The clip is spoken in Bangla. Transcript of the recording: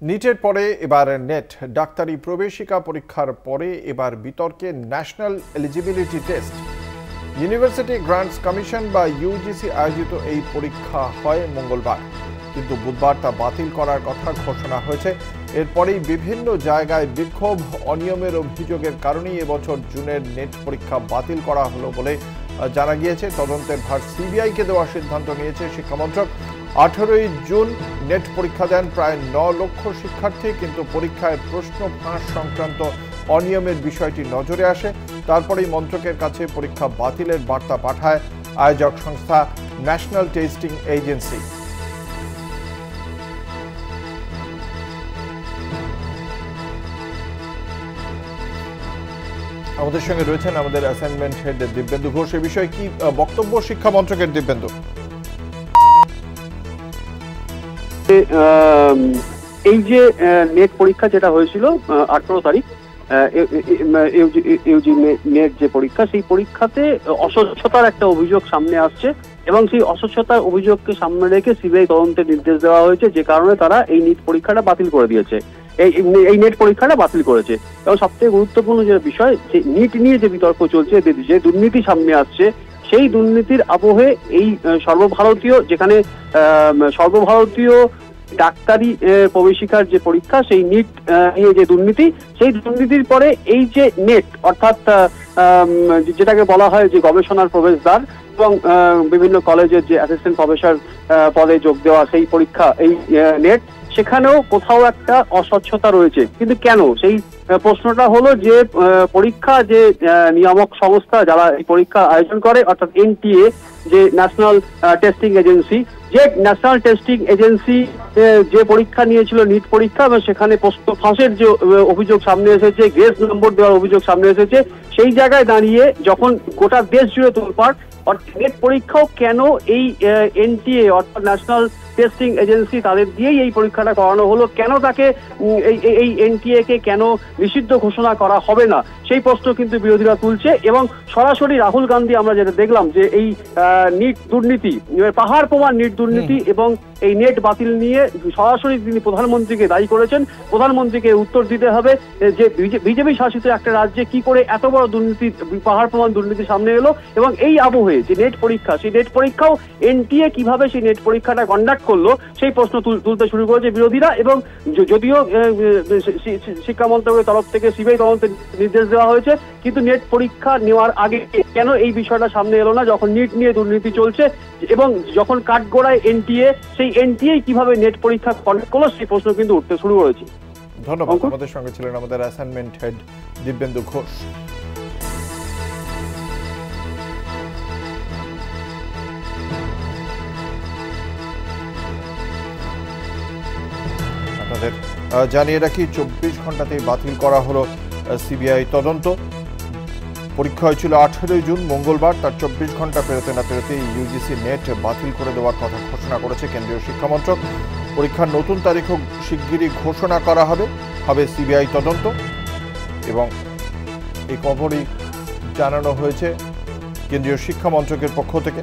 নিটের পরে এবার নেট ডাক্তারি প্রবেশিকা পরীক্ষার পরে এবার বিতর্কে national eligibility test. University grants commission বা ইউজিসি আয়োজিত এই পরীক্ষা হয় মঙ্গলবার, কিন্তু বুধবার তা বাতিল করার কথা ঘোষণা হয়েছে। এরপরেই বিভিন্ন জায়গায় বিক্ষোভ, অনিয়মের অভিযোগের কারণেই এবছর জুনের নেট পরীক্ষা বাতিল করা হলো বলে জানা গিয়েছে। তদন্তের ভার সিবিআইকে দেওয়ার সিদ্ধান্ত নিয়েছে শিক্ষামন্ত্রক। 18ই জুন নেট পরীক্ষা দেন প্রায় 9 লক্ষ শিক্ষার্থী, কিন্তু পরীক্ষায় প্রশ্ন ফাঁস সংক্রান্ত অনিয়মের বিষয়টি নজরে আসে। তারপরেই মন্ত্রকের কাছে পরীক্ষা বাতিলের বার্তা পাঠায় আয়োজক সংস্থা ন্যাশনাল টেস্টিং এজেন্সি। আমাদের সঙ্গে রয়েছেন আমাদের অ্যাসাইনমেন্ট হেড দিব্যেন্দু ঘোষ। এ বিষয়ে কি বক্তব্য শিক্ষা মন্ত্রকের? দিব্যেন্দু, এই যে নেট পরীক্ষা যেটা হয়েছিল 18 তারিখ, ইউজি নেট যে পরীক্ষা, সেই পরীক্ষাতে অস্বচ্ছতার একটা অভিযোগ সামনে আসছে এবং সেই অস্বচ্ছতার অভিযোগকে সামনে রেখে সিবিআই তদন্তের নির্দেশ দেওয়া হয়েছে, যে কারণে তারা এই নিট পরীক্ষাটা বাতিল করে দিয়েছে, এই নেট পরীক্ষাটা বাতিল করেছে। এবং সবথেকে গুরুত্বপূর্ণ যে বিষয়, যে নিট নিয়ে যে বিতর্ক চলছে, যে দুর্নীতি সামনে আসছে, সেই দুর্নীতির আবহে এই সর্বভারতীয়, যেখানে সর্বভারতীয় ডাক্তারি প্রবেশিকার যে পরীক্ষা, সেই নিট নিয়ে যে দুর্নীতি, সেই দুর্নীতির পরে এই যে নেট, অর্থাৎ যেটাকে বলা হয় যে গবেষণার প্রবেশদ্বার এবং বিভিন্ন কলেজের যে অ্যাসিস্ট্যান্ট প্রফেসর পদে যোগ দেওয়া সেই পরীক্ষা, এই নেট, সেখানেও কোথাও একটা অস্বচ্ছতা রয়েছে। কিন্তু কেন? সেই প্রশ্নটা হলো যে পরীক্ষা যে নিয়ামক সংস্থা যারা এই পরীক্ষা আয়োজন করে, অর্থাৎ এনটিএ, যে ন্যাশনাল টেস্টিং এজেন্সি, যে ন্যাশনাল টেস্টিং এজেন্সি যে পরীক্ষা নিয়েছিল নিট পরীক্ষা, এবং সেখানে প্রশ্ন ফাঁসের যে অভিযোগ সামনে এসেছে, গ্রেস নম্বর দেওয়ার অভিযোগ সামনে এসেছে, সেই জায়গায় দাঁড়িয়ে যখন গোটা দেশ জুড়ে তোলপাড়, অর্থাৎ নেট পরীক্ষাও কেন এই এনটিএ অর্থাৎ ন্যাশনাল টেস্টিং এজেন্সি তাদের দিয়েই এই পরীক্ষাটা করানো হলো, কেন তাকে এই এনটিএ কে কেন নিষিদ্ধ ঘোষণা করা হবে না, সেই প্রশ্ন কিন্তু বিরোধীরা তুলছে। এবং সরাসরি রাহুল গান্ধী, আমরা যেটা দেখলাম যে এই নিট দুর্নীতি, পাহাড় প্রমাণ নিট দুর্নীতি এবং এই নেট বাতিল নিয়ে সরাসরি তিনি প্রধানমন্ত্রীকে দায়ী করেছেন। প্রধানমন্ত্রীকে উত্তর দিতে হবে যে বিজেপি শাসিত একটা রাজ্যে কি করে এত বড় দুর্নীতি, পাহাড় প্রমাণ দুর্নীতি সামনে এলো, এবং এই আবহে যে নেট পরীক্ষা, সেই নেট পরীক্ষাও এনটিএ কিভাবে সেই নেট পরীক্ষাটা কন্ডাক্ট করলো, সেই প্রশ্ন তুলতে শুরু করেছে বিরোধীরা। এবং যদিও শিক্ষা মন্ত্রকের তরফ থেকে সিবিআই তদন্তের নির্দেশ দেওয়া হয়েছে, কিন্তু নেট পরীক্ষা নেওয়ার আগে কেন এই বিষয়টা সামনে এলো না, যখন নিট নিয়ে দুর্নীতি চলছে এবং যখন কাঠগড়ায় এনটিএ, সেই এনটিএ কিভাবে নেট পরীক্ষা কন্ডাক্ট করলো, সেই প্রশ্ন কিন্তু উঠতে শুরু করেছে। ধন্যবাদ। আমাদের সঙ্গে ছিলেন আমাদের অ্যাসাইনমেন্ট হেড দিব্যেন্দু ঘোষ। আপনাদের জানিয়ে রাখি, 24 ঘন্টাতেই বাতিল করা হলো সিবিআই তদন্ত। পরীক্ষা হয়েছিল 18ই জুন মঙ্গলবার, তার 24 ঘন্টা পেরোতে না পেরোতেই ইউজিসি নেট বাতিল করে দেওয়ার কথা ঘোষণা করেছে কেন্দ্রীয় শিক্ষামন্ত্রক। পরীক্ষার নতুন তারিখও শিগগিরই ঘোষণা করা হবে সিবিআই তদন্ত। এবং এই খবরই জানানো হয়েছে কেন্দ্রীয় শিক্ষামন্ত্রকের পক্ষ থেকে।